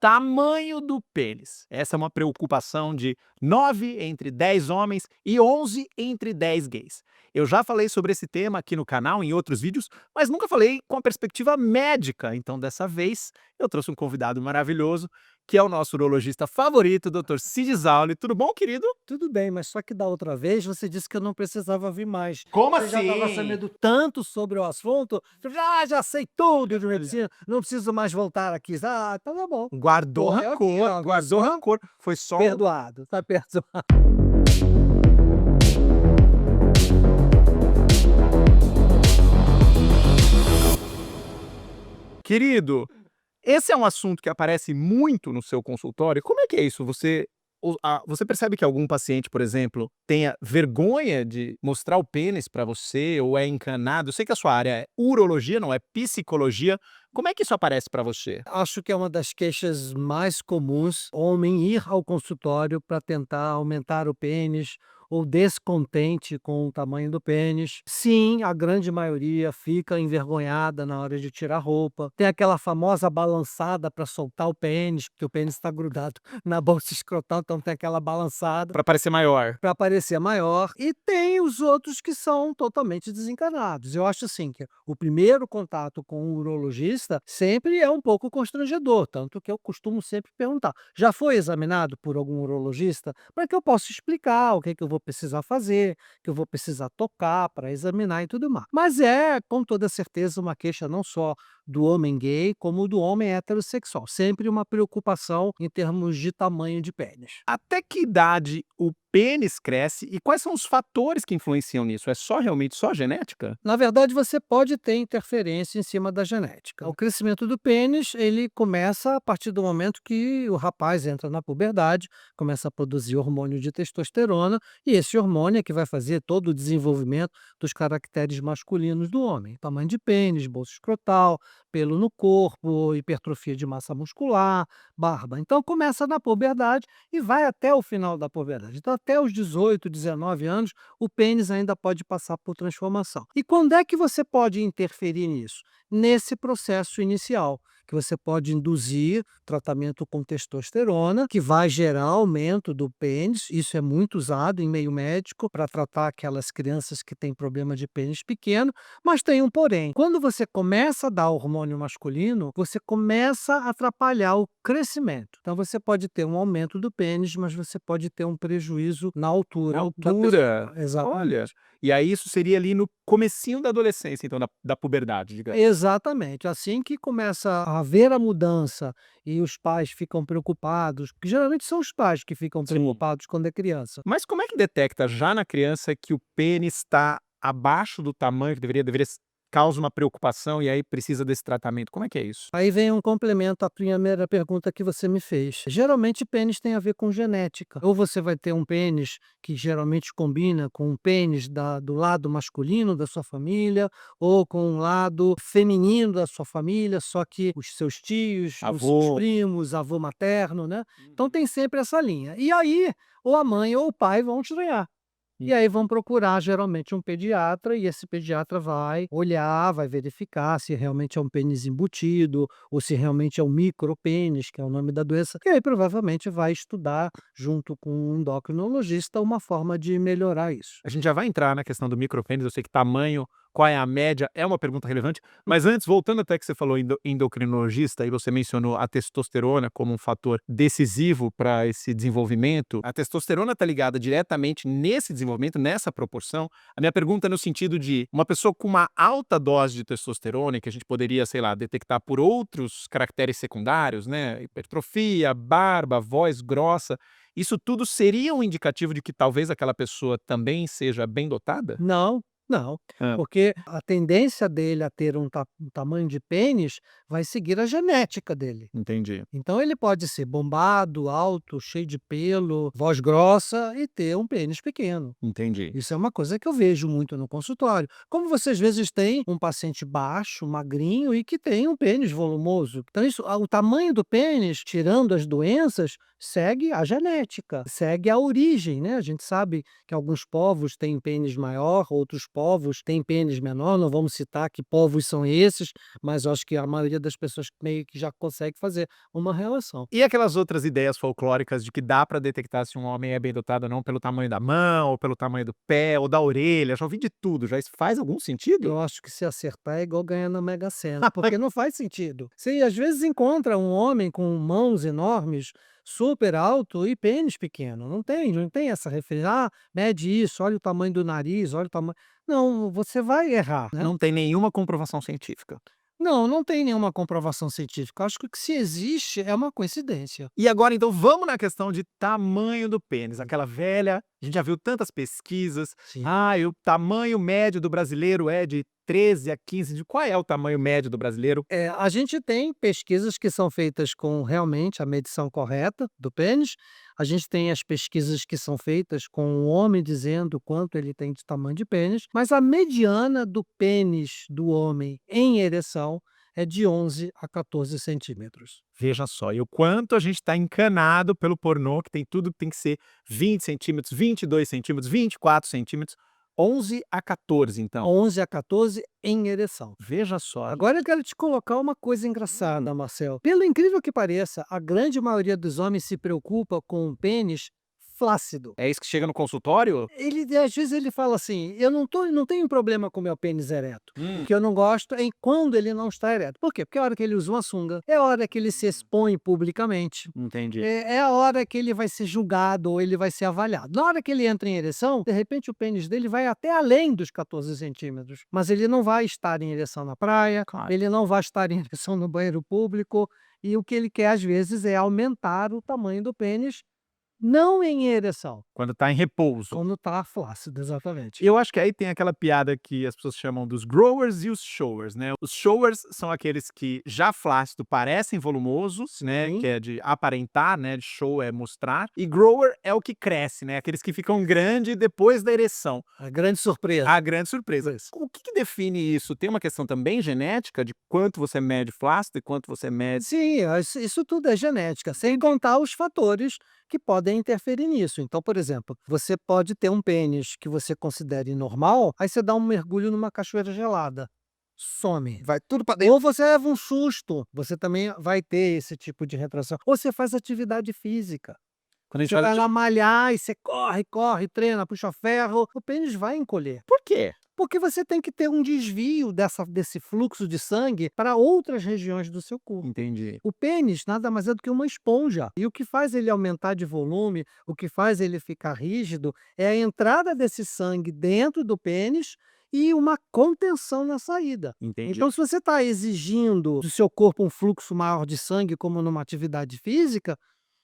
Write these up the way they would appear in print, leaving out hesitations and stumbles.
tamanho do pênis. Essa é uma preocupação de 9 entre 10 homens e 11 entre 10 gays. Eu já falei sobre esse tema aqui no canal, em outros vídeos, mas nunca falei com a perspectiva médica. Então, dessa vez, eu trouxe um convidado maravilhoso, que é o nosso urologista favorito, Dr. Cid Zauli. Tudo bom, querido? Tudo bem, mas só que da outra vez você disse que eu não precisava vir mais. Como Você já estava assim? sabendo tanto sobre o assunto, já sei tudo de medicina, não preciso mais voltar aqui. Ah, então tá bom. Guardou Morreu aqui, rancor, ó, guardou só rancor. Foi só Perdoado, tá perdoado. Querido, esse é um assunto que aparece muito no seu consultório. Como é que é isso? Você percebe que algum paciente, por exemplo, tenha vergonha de mostrar o pênis para você ou é encanado? Eu sei que a sua área é urologia, não é psicologia. Como é que isso aparece para você? Acho que é uma das queixas mais comuns, homem ir ao consultório para tentar aumentar o pênis ou descontente com o tamanho do pênis. Sim, a grande maioria fica envergonhada na hora de tirar a roupa. Tem aquela famosa balançada para soltar o pênis, porque o pênis está grudado na bolsa escrotal, então tem aquela balançada Para parecer maior. para parecer maior, e tem os outros que são totalmente desencanados. Eu acho assim que o primeiro contato com o urologista sempre é um pouco constrangedor, tanto que eu costumo sempre perguntar: "Já foi examinado por algum urologista?", para que eu possa explicar o que é que eu vou precisar fazer, que eu vou precisar tocar para examinar e tudo mais. Mas é, com toda certeza, uma queixa não só do homem gay, como do homem heterossexual. Sempre uma preocupação em termos de tamanho de pênis. Até que idade o pênis cresce e quais são os fatores que influenciam nisso? É realmente só genética? Na verdade, você pode ter interferência em cima da genética. O crescimento do pênis, ele começa a partir do momento que o rapaz entra na puberdade, começa a produzir hormônio de testosterona, e esse hormônio é que vai fazer todo o desenvolvimento dos caracteres masculinos do homem. Tamanho de pênis, bolsa escrotal, pelo no corpo, hipertrofia de massa muscular, barba. Então começa na puberdade e vai até o final da puberdade. Então até os 18, 19 anos, o pênis ainda pode passar por transformação. E quando é que você pode interferir nisso? Nesse processo inicial, que você pode induzir tratamento com testosterona, que vai gerar aumento do pênis. Isso é muito usado em meio médico para tratar aquelas crianças que têm problema de pênis pequeno, mas tem um porém. Quando você começa a dar hormônio masculino, você começa a atrapalhar o crescimento. Então você pode ter um aumento do pênis, mas você pode ter um prejuízo na altura Na da pessoa. altura. Olha, Exatamente. e aí isso seria ali no comecinho da adolescência, então da puberdade, digamos. Exatamente. Assim que começa a haver a mudança e os pais ficam preocupados, porque geralmente são os pais que ficam Sim. preocupados quando é criança. Mas como é que detecta já na criança que o pênis está abaixo do tamanho que causa uma preocupação e aí precisa desse tratamento? Como é que é isso? Aí vem um complemento à primeira pergunta que você me fez. Geralmente pênis tem a ver com genética. Ou você vai ter um pênis que geralmente combina com um pênis do lado masculino da sua família, ou com um lado feminino da sua família, só que os seus tios, os seus Avô. primos, avô materno, né? Então tem sempre essa linha. E aí, ou a mãe ou o pai vão estranhar. E aí vão procurar geralmente um pediatra, e esse pediatra vai olhar, vai verificar se realmente é um pênis embutido ou se realmente é um micropênis, que é o nome da doença, e aí provavelmente vai estudar junto com um endocrinologista uma forma de melhorar isso. A gente já vai entrar na questão do micropênis, eu sei que tamanho, qual é a média, é uma pergunta relevante, mas antes, voltando até que você falou endocrinologista e você mencionou a testosterona como um fator decisivo para esse desenvolvimento, a testosterona está ligada diretamente nesse desenvolvimento, nessa proporção. A minha pergunta é no sentido de uma pessoa com uma alta dose de testosterona, que a gente poderia, sei lá, detectar por outros caracteres secundários, né, hipertrofia, barba, voz grossa, isso tudo seria um indicativo de que talvez aquela pessoa também seja bem dotada? Não, não, Hã, porque a tendência dele a ter um tamanho de pênis vai seguir a genética dele. entendi, Então ele pode ser bombado, alto, cheio de pelo, voz grossa e ter um pênis pequeno. entendi. Isso é uma coisa que eu vejo muito no consultório. Como você às vezes tem um paciente baixo, magrinho e que tem um pênis volumoso. Então isso, o tamanho do pênis, tirando as doenças, segue a genética, segue a origem, né. A gente sabe que alguns povos têm pênis maior, outros povos têm pênis menor, não vamos citar que povos são esses, mas eu acho que a maioria das pessoas meio que já consegue fazer uma relação. E aquelas outras ideias folclóricas de que dá pra detectar se um homem é bem dotado ou não pelo tamanho da mão, ou pelo tamanho do pé, ou da orelha, já ouvi de tudo, já isso faz algum sentido? Eu acho que se acertar é igual ganhar na Mega Sena, porque não faz sentido. Você às vezes encontra um homem com mãos enormes, super alto e pênis pequeno, não tem essa referência, mede isso, olha o tamanho do nariz, olha o tamanho não, você vai errar, né. Não tem nenhuma comprovação científica. Não, não tem nenhuma comprovação científica, acho que o que se existe é uma coincidência. E agora então vamos na questão de tamanho do pênis, aquela velha a gente já viu tantas pesquisas, Sim. o tamanho médio do brasileiro é de 13 a 15, de qual é o tamanho médio do brasileiro? A gente tem pesquisas que são feitas com realmente a medição correta do pênis, a gente tem as pesquisas que são feitas com o homem dizendo quanto ele tem de tamanho de pênis, mas a mediana do pênis do homem em ereção é de 11 a 14 centímetros. Veja só, e o quanto a gente está encanado pelo pornô, que tem tudo que tem que ser 20 centímetros, 22 centímetros, 24 centímetros, 11 a 14 então. 11 a 14 em ereção. Veja só. Agora eu quero te colocar uma coisa engraçada, Marcel. Pelo incrível que pareça, a grande maioria dos homens se preocupa com o pênis flácido. É isso que chega no consultório? Ele às vezes ele fala assim: "Eu não tenho problema com meu pênis ereto. O que eu não gosto é em quando ele não está ereto". Por quê? Porque é a hora que ele usa uma sunga, é a hora que ele se expõe publicamente, Entendi. é a hora que ele vai ser julgado ou ele vai ser avaliado. Na hora que ele entra em ereção, de repente o pênis dele vai até além dos 14 centímetros, mas ele não vai estar em ereção na praia, Claro. ele não vai estar em ereção no banheiro público, e o que ele quer às vezes é aumentar o tamanho do pênis, não em ereção. Quando está em repouso. Quando tá flácido, exatamente. Eu acho que aí tem aquela piada que as pessoas chamam dos growers e os showers, né. Os showers são aqueles que já flácido parecem volumosos, né, Sim. que é de aparentar, né, de show é mostrar, e grower é o que cresce, né, aqueles que ficam grande depois da ereção. A grande surpresa. A grande surpresa. O que que define isso? Tem uma questão também genética de quanto você mede flácido e quanto você mede Sim, isso tudo é genética, sem contar os fatores que podem interferir nisso. Então, por exemplo, você pode ter um pênis que você considere normal, aí você dá um mergulho numa cachoeira gelada, some. vai tudo pra dentro. Ou você leva um susto, você também vai ter esse tipo de retração. Ou você faz atividade física. Quando a gente Você vai fala lá malhar e você corre, corre, treina, puxa ferro, o pênis vai encolher. por quê? Porque você tem que ter um desvio desse fluxo de sangue para outras regiões do seu corpo. Entendi. O pênis nada mais é do que uma esponja. E o que faz ele aumentar de volume, o que faz ele ficar rígido, é a entrada desse sangue dentro do pênis e uma contenção na saída. Entendi. Então, se você está exigindo do seu corpo um fluxo maior de sangue, como numa atividade física,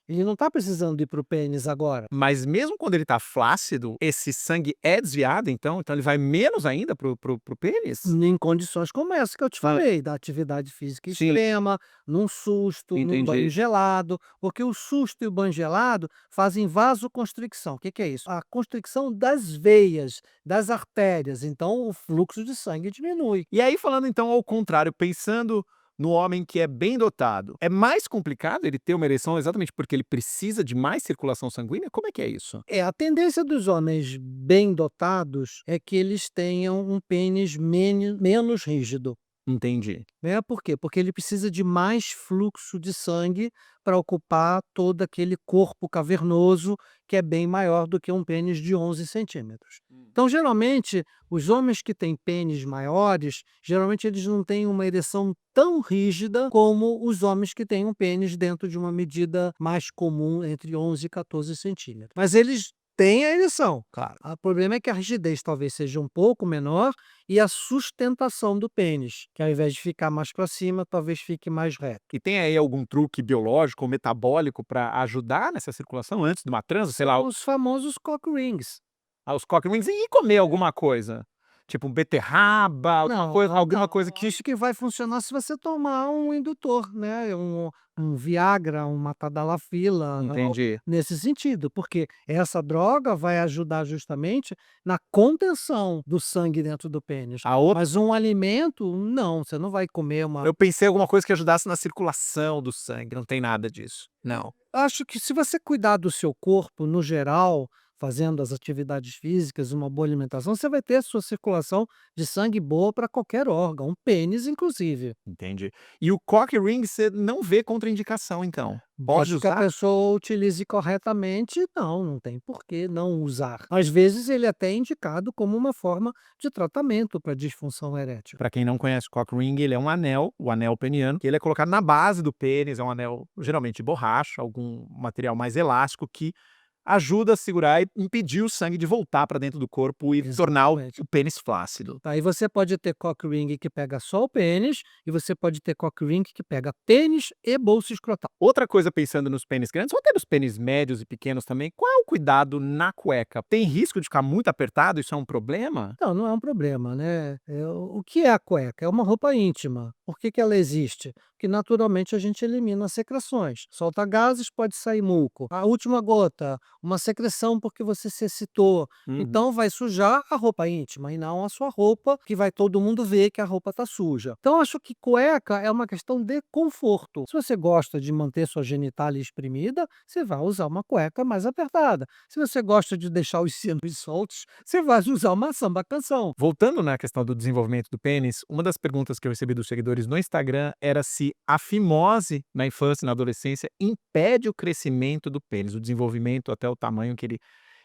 ele não está precisando ir para o pênis agora. Mas mesmo quando ele tá flácido, esse sangue é desviado então? Então ele vai menos ainda pro pênis? Em condições como essa que eu te falei, da atividade física Sim. extrema, num susto, num Entendi. banho gelado, porque o susto e o banho gelado fazem vasoconstricção. O que que é isso? A constricção das veias, das artérias, então o fluxo de sangue diminui. E aí falando então ao contrário, pensando no homem que é bem dotado, é mais complicado ele ter uma ereção exatamente porque ele precisa de mais circulação sanguínea? Como é que é isso? A tendência dos homens bem dotados é que eles tenham um pênis menos rígido. Entendi. Né, por quê? Porque ele precisa de mais fluxo de sangue para ocupar todo aquele corpo cavernoso, que é bem maior do que um pênis de 11 centímetros. Então, geralmente, os homens que têm pênis maiores, geralmente eles não têm uma ereção tão rígida como os homens que têm um pênis dentro de uma medida mais comum, entre 11 e 14 centímetros. Mas eles têm a ereção, claro. O problema é que a rigidez talvez seja um pouco menor e a sustentação do pênis, que ao invés de ficar mais para cima, talvez fique mais reto. E tem aí algum truque biológico ou metabólico para ajudar nessa circulação antes de uma transa? Sei lá, Os famosos cock rings. os cock rings e comer alguma coisa? Tipo um beterraba, alguma coisa que isso que vai funcionar se você tomar um indutor, né, um Viagra, uma Tadalafila, entendi. nesse sentido, porque essa droga vai ajudar justamente na contenção do sangue dentro do pênis. A outra Mas um alimento, não, você não vai comer uma. eu pensei em alguma coisa que ajudasse na circulação do sangue, não tem nada disso. Não. Acho que se você cuidar do seu corpo no geral, fazendo as atividades físicas, uma boa alimentação, você vai ter a sua circulação de sangue boa para qualquer órgão, um pênis inclusive. Entendi. E o cock ring você não vê contraindicação então? Pode Desde que a usar? pessoa utilize corretamente, não tem por que não usar. Às vezes ele até é indicado como uma forma de tratamento para disfunção erétil. Para quem não conhece o cock ring, ele é um anel, o anel peniano, que ele é colocado na base do pênis, é um anel geralmente de borracha, algum material mais elástico que ajuda a segurar e impedir o sangue de voltar para dentro do corpo e tornar o Exatamente. o pênis flácido. Aí você pode ter cock ring que pega só o pênis e você pode ter cock ring que pega pênis e bolsa escrotal. Outra coisa pensando nos pênis grandes, ou até nos pênis médios e pequenos também, qual é o cuidado na cueca? Tem risco de ficar muito apertado, isso é um problema? Não, não é um problema, né. O que é a cueca? É uma roupa íntima. Por que que ela existe? Porque naturalmente a gente elimina as secreções. Solta gases, pode sair muco. A última gota, uma secreção porque você se excitou. Uhum. Então vai sujar a roupa íntima e não a sua roupa, que vai todo mundo ver que a roupa está suja. Então acho que cueca é uma questão de conforto. Se você gosta de manter sua genitália exprimida, você vai usar uma cueca mais apertada. Se você gosta de deixar os sinos soltos, você vai usar uma samba canção. Voltando na questão do desenvolvimento do pênis, uma das perguntas que eu recebi dos seguidores no Instagram era se a fimose na infância e na adolescência impede o crescimento do pênis, o desenvolvimento até o tamanho que ele,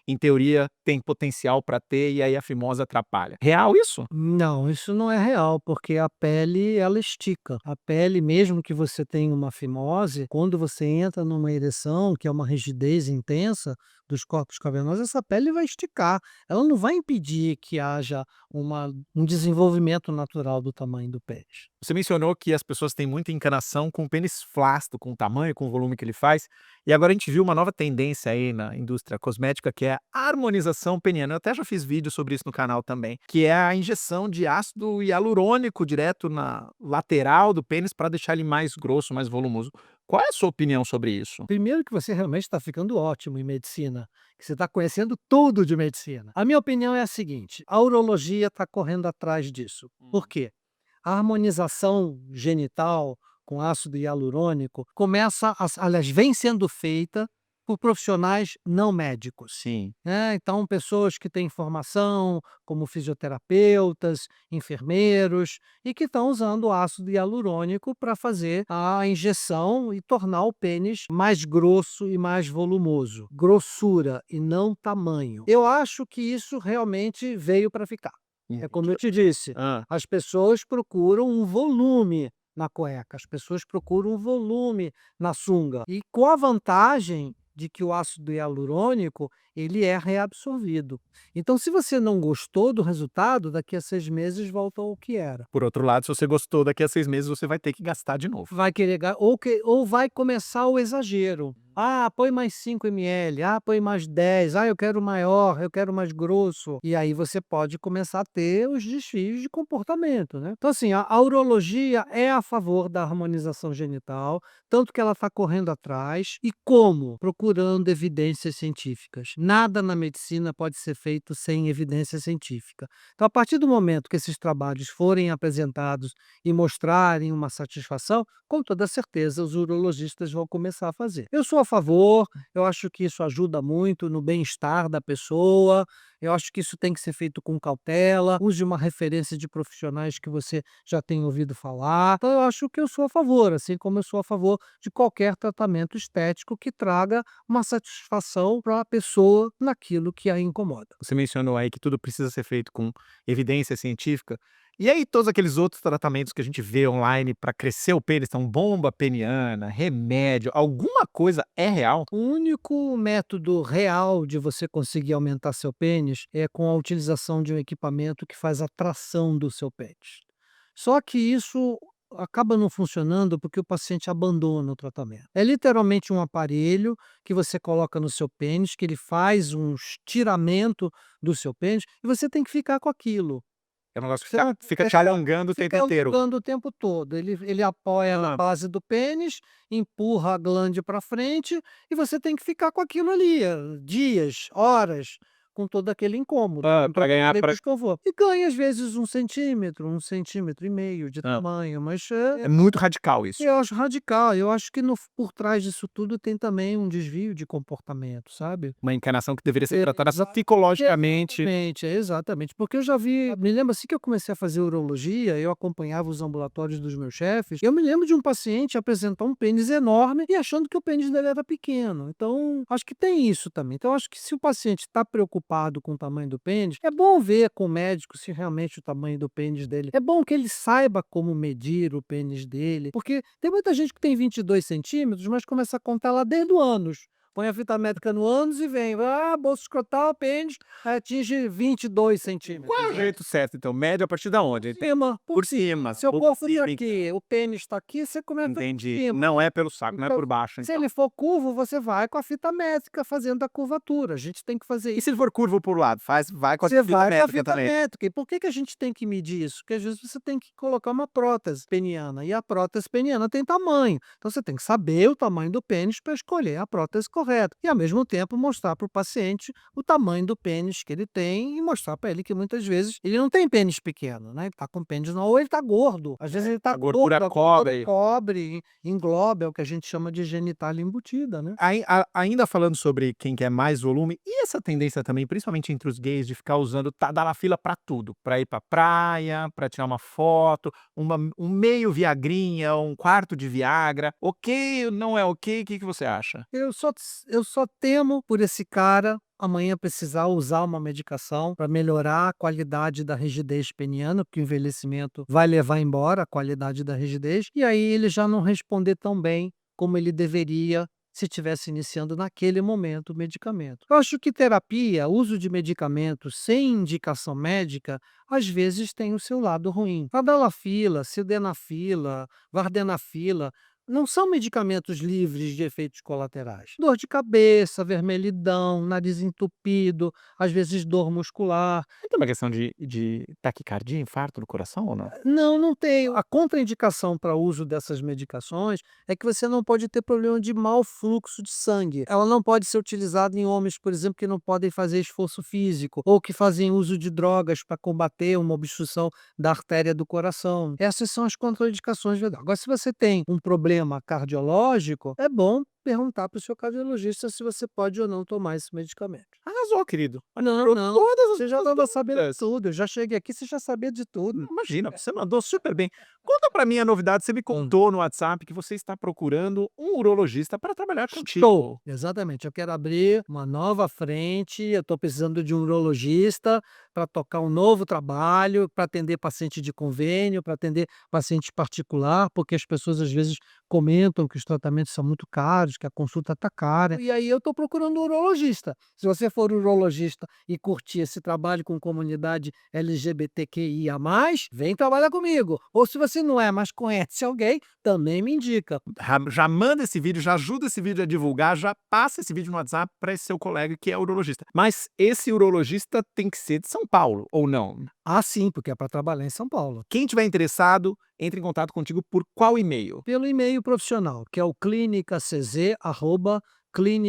em teoria, tem potencial para ter e aí a fimose atrapalha. Real isso? Não, isso não é real, porque a pele ela estica. A pele, mesmo que você tenha uma fimose, quando você entra numa ereção, que é uma rigidez intensa dos corpos cavernosos, essa pele vai esticar. Ela não vai impedir que haja um desenvolvimento natural do tamanho do pênis. Você mencionou que as pessoas têm muita encanação com o pênis flácido, com o tamanho, com o volume que ele faz, e agora a gente viu uma nova tendência aí na indústria cosmética, que é a harmonização peniana. Eu até já fiz vídeo sobre isso no canal também, que é a injeção de ácido hialurônico direto na lateral do pênis para deixar ele mais grosso, mais volumoso. Qual é a sua opinião sobre isso? Primeiro que você realmente está ficando ótimo em medicina, que você está conhecendo tudo de medicina. A minha opinião é a seguinte: a urologia está correndo atrás disso. Por quê? A harmonização genital com ácido hialurônico aliás, vem sendo feita por profissionais não médicos, Sim. né. Então, pessoas que têm formação, como fisioterapeutas, enfermeiros, e que estão usando o ácido hialurônico para fazer a injeção e tornar o pênis mais grosso e mais volumoso. Grossura e não tamanho. Eu acho que isso realmente veio para ficar. É como eu te disse, Hã. as pessoas procuram um volume na cueca, as pessoas procuram um volume na sunga. E com a vantagem de que o ácido hialurônico, ele é reabsorvido. Então, se você não gostou do resultado, daqui a 6 meses volta ao que era. Por outro lado, se você gostou, daqui a 6 meses você vai ter que gastar de novo. Vai querer ou vai começar o exagero. "Ah, põe mais 5 ml. Ah, põe mais 10. Ah, eu quero maior, eu quero mais grosso". E aí você pode começar a ter os desvios de comportamento, né. Então assim, a urologia é a favor da harmonização genital, tanto que ela está correndo atrás. E como? Procurando evidências científicas. Nada na medicina pode ser feito sem evidência científica. Então, a partir do momento que esses trabalhos forem apresentados e mostrarem uma satisfação, com toda certeza os urologistas vão começar a fazer. Eu sou a favor, eu acho que isso ajuda muito no bem-estar da pessoa, eu acho que isso tem que ser feito com cautela, use uma referência de profissionais que você já tem ouvido falar. Então eu acho que eu sou a favor, assim como eu sou a favor de qualquer tratamento estético que traga uma satisfação para a pessoa naquilo que a incomoda. Você mencionou aí que tudo precisa ser feito com evidência científica. E aí todos aqueles outros tratamentos que a gente vê online para crescer o pênis, então bomba peniana, remédio, alguma coisa é real? O único método real de você conseguir aumentar seu pênis é com a utilização de um equipamento que faz a tração do seu pênis. Só que isso acaba não funcionando porque o paciente abandona o tratamento. É literalmente um aparelho que você coloca no seu pênis, que ele faz um estiramento do seu pênis e você tem que ficar com aquilo. É um negócio que fica te alongando o tempo Fica inteiro. alongando o tempo todo. Ele apoia na base do pênis, empurra a glande para frente e você tem que ficar com aquilo ali, dias, horas, com todo aquele incômodo. Pra ganhar Bem pra desconforto. E ganha às vezes 1 centímetro, 1,5 cm de tamanho, mas é muito radical isso. eu acho radical. Eu acho que por trás disso tudo tem também um desvio de comportamento, sabe? Uma encarnação que deveria ser tratada Exa psicologicamente. exatamente, porque eu já vi me lembro assim que eu comecei a fazer urologia, eu acompanhava os ambulatórios dos meus chefes, eu me lembro de um paciente apresentar um pênis enorme e achando que o pênis dele era pequeno. Então, acho que tem isso também. Então, acho que se o paciente está preocupado com o tamanho do pênis, é bom ver com o médico se realmente o tamanho do pênis dele é bom que ele saiba como medir o pênis dele, porque tem muita gente que tem 22 centímetros, mas começa a contar lá desde o ânus. Põe a fita métrica no ânus e vem, bolsa escrotal, pênis, atinge 22 centímetros. Qual é o jeito certo, então? Médio a partir da onde? Cima, Por cima. seu Por corpo está cima, aqui, o pênis está aqui, você começa por entendi. cima. Não é pelo saco, não é Então, por baixo, se então. ele for curvo, você vai com a fita métrica fazendo a curvatura. A gente tem que fazer E isso. se ele for curvo por lado? Vai com a Você fita vai com a métrica fita também. métrica. E por que que a gente tem que medir isso? Porque às vezes você tem que colocar uma prótese peniana e a prótese peniana tem tamanho. Então você tem que saber o tamanho do pênis para escolher a prótese correta. E ao mesmo tempo mostrar para o paciente o tamanho do pênis que ele tem e mostrar para ele que muitas vezes ele não tem pênis pequeno, né? Ele está com pênis não, ou ele está gordo. Às vezes ele está A gordura gordo, cobre. cobre, engloba, é o que a gente chama de genitália embutida, né? Ainda falando sobre quem quer mais volume, e essa tendência também, principalmente entre os gays, de ficar usando Tadalafila pra tudo, pra ir pra praia, pra tirar uma foto, um meio viagrinha, um quarto de Viagra, ok, não é ok, o que você acha? Eu só temo por esse cara amanhã precisar usar uma medicação para melhorar a qualidade da rigidez peniana, porque o envelhecimento vai levar embora a qualidade da rigidez, e aí ele já não responder tão bem como ele deveria se estivesse iniciando naquele momento o medicamento. Eu acho que terapia, uso de medicamentos sem indicação médica, às vezes tem o seu lado ruim. Tadalafila, sildenafila, vardenafila, não são medicamentos livres de efeitos colaterais. Dor de cabeça, vermelhidão, nariz entupido, às vezes dor muscular. Tem uma questão de taquicardia, infarto do coração ou não? Não, não tem. A contraindicação para o uso dessas medicações é que você não pode ter problema de mau fluxo de sangue. Ela não pode ser utilizada em homens, por exemplo, que não podem fazer esforço físico ou que fazem uso de drogas para combater uma obstrução da artéria do coração. Essas são as contraindicações. Agora, se você tem um problema cardiológico, é bom perguntar para o seu cardiologista se você pode ou não tomar esse medicamento. Arrasou, querido. Não, não. Todas as Você já suas estava sabendo de dúvidas. tudo. Eu já cheguei aqui, você já sabia de tudo. Imagina, você mandou super bem. Conta pra mim a novidade, você me contou no WhatsApp que você está procurando um urologista para trabalhar contigo. Exatamente. Eu quero abrir uma nova frente. Eu estou precisando de um urologista para tocar um novo trabalho, para atender paciente de convênio, para atender paciente particular, porque as pessoas às vezes comentam que os tratamentos são muito caros, que a consulta está cara. E aí eu estou procurando um urologista. Se você for urologista e curtir esse trabalho com comunidade LGBTQIA+, vem trabalhar comigo. Ou se você não é, mas conhece alguém, também me indica. Já manda esse vídeo, já ajuda esse vídeo a divulgar, já passa esse vídeo no WhatsApp para esse seu colega que é urologista. Mas esse urologista tem que ser de São Paulo, ou não? Ah, sim, porque é para trabalhar em São Paulo. Quem tiver interessado, entre em contato contigo por qual e-mail? Pelo e-mail profissional, que é o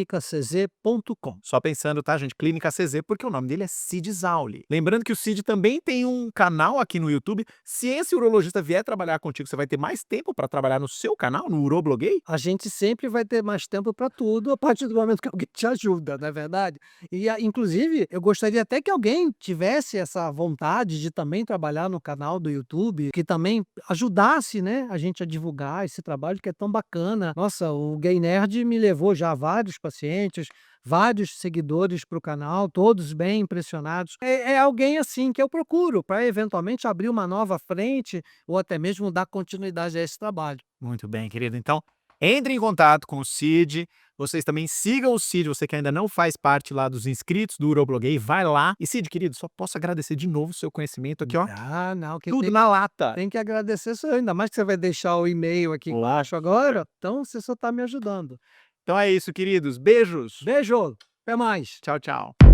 clinicacz@clinicacz.com. Só pensando, tá, gente? Clínica CZ, porque o nome dele é Cid Zauli. Lembrando que o Cid também tem um canal aqui no YouTube. Se esse urologista vier trabalhar contigo, você vai ter mais tempo para trabalhar no seu canal, no Urobloguei? A gente sempre vai ter mais tempo para tudo a partir do momento que alguém te ajuda, não é verdade? E, inclusive, eu gostaria até que alguém tivesse essa vontade de também trabalhar no canal do YouTube, que também ajudasse, né, a gente a divulgar esse trabalho que é tão bacana. Nossa, o Gay Nerd me levou já a vários pacientes, vários seguidores para o canal, todos bem impressionados. É alguém assim que eu procuro para eventualmente abrir uma nova frente ou até mesmo dar continuidade a esse trabalho. Muito bem, querido. Então, entre em contato com o Cid. Vocês também sigam o Cid, você que ainda não faz parte lá dos inscritos do Urobloguei, vai lá. E Cid, querido, só posso agradecer de novo o seu conhecimento aqui, ó. Ah, não, que Tudo na lata. tem que agradecer, só ainda mais que você vai deixar o e-mail aqui embaixo agora, então você só está me ajudando. Então é isso, queridos. Beijos. Beijo, até mais. Tchau, tchau.